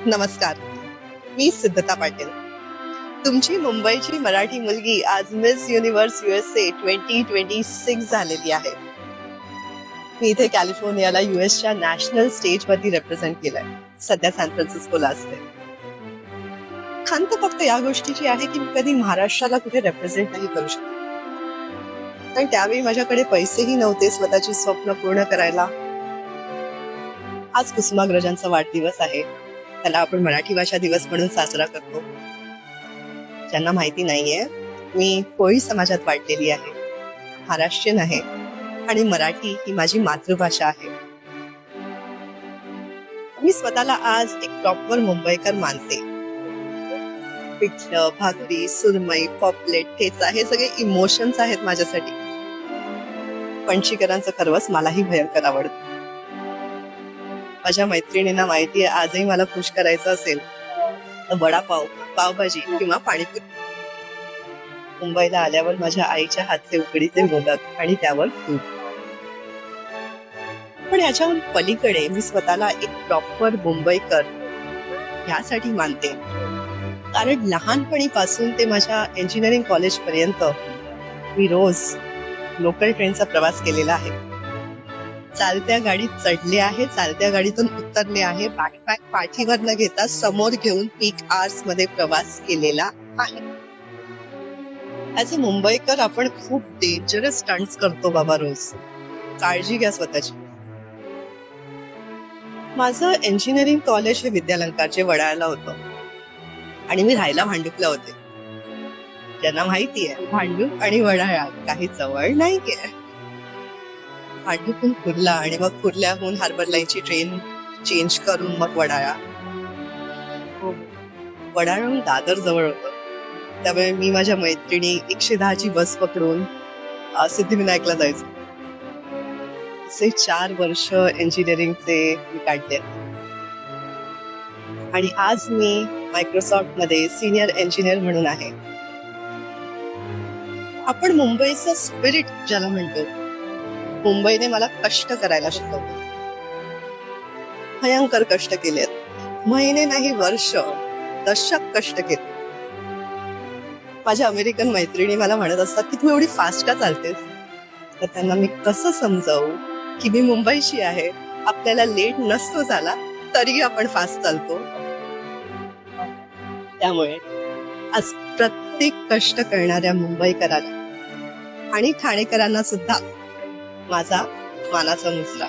नमस्कार, मी सिद्धता पाटील. तुमची मुंबईची मराठी मुलगी आज मिस युनिव्हर्स USA 2026 झालेली आहे. मी इथे कॅलिफोर्नियाला युएसच्या नॅशनल स्टेजवरती रिप्रेझेंट केलंय. सध्या सॅन फ्रान्सिस्कोला असते. खंत फक्त या गोष्टीची आहे की मी कधी महाराष्ट्राला कुठे रिप्रेझेंट नाही करू शकत, कारण त्यावेळी माझ्याकडे पैसेही नव्हते स्वतःची स्वप्न पूर्ण करायला. आज कुसुमाग्रजांचा वाढदिवस आहे. त्याला आपण मराठी भाषा दिवस म्हणून साजरा करतो. ज्यांना माहिती नाहीये, मी कोळी समाजात वाढलेली आहे, महाराष्ट्रीयन आहे आणि मराठी ही माझी मातृभाषा आहे. मी स्वतःला आज एक प्रॉपर मुंबईकर मानते. पिठलं, भाकरी, सुरमई, पॉपलेट, ठेचा हे सगळे इमोशन्स आहेत माझ्यासाठी. पणशीकरांचं खरवस मलाही भयंकर आवडतं. माझ्या मैत्रिणींना माहितीये, आजही मला खुश करायचं असेल तर वडापाव, पावभाजी किंवा पाणीपुरी. मुंबईला आल्यावर माझ्या आईच्या हातचे उकडीचे मोदक आणि त्यावर तूप. पण ह्याच्याहून पलीकडे मी स्वतःला एक प्रॉपर मुंबईकर यासाठी मानते, कारण लहानपणीपासून ते माझ्या इंजिनिअरिंग कॉलेज पर्यंत मी रोज लोकल ट्रेनचा प्रवास केलेला आहे. चालत्या गाडीत चढले आहे, चालत्या गाडीतून उतरले आहे, बॅकपॅक पाठीवर न घेता समोर घेऊन पीक आवर्स मध्ये प्रवास केलेला आहे. ऍज अ मुंबईकर आपण खूप डेंजरस स्टंट्स करतो बाबा रोज. काळजी घ्या स्वतःची. माझं इंजिनिअरिंग कॉलेज हे विद्यालंकारचे वडाळ्याला होतं आणि मी राहायला भांडुपला होते. ज्यांना माहितीये, भांडूप आणि वडाळा काही जवळ नाहीये. भांडुपहून कुर्ला आणि मग कुर्ल्याहून हार्बर लाईनची ट्रेन चेंज करून मग वडाळा. वडाळ्याहून दादर जवळ होतं, त्यामुळे मी माझ्या मैत्रिणी 110ची बस पकडून सिद्धिविनायकला जायचो. असे 4 वर्ष इंजिनिअरिंगचे मी काढले आणि आज मी मायक्रोसॉफ्ट मध्ये सिनियर इंजिनियर म्हणून आहे. आपण मुंबईचं स्पिरिट ज्याला म्हणतो, मुंबईने मला कष्ट करायला शिकवलं. भयंकर कष्ट केलेत. महिने नाही, वर्ष, दशक कष्ट केले. माझ्या अमेरिकन मैत्रिणी मला म्हणत असतात की तू एवढी फास्ट का चालतेस. तर त्यांना मी कसं समजावू की मी मुंबईची आहे, आपल्याला लेट नसतो झाला तरी आपण फास्ट चालतो. त्यामुळे आज प्रत्येक कष्ट करणाऱ्या मुंबईकराला आणि ठाणेकरांना सुद्धा माझा मानाचा मुजरा.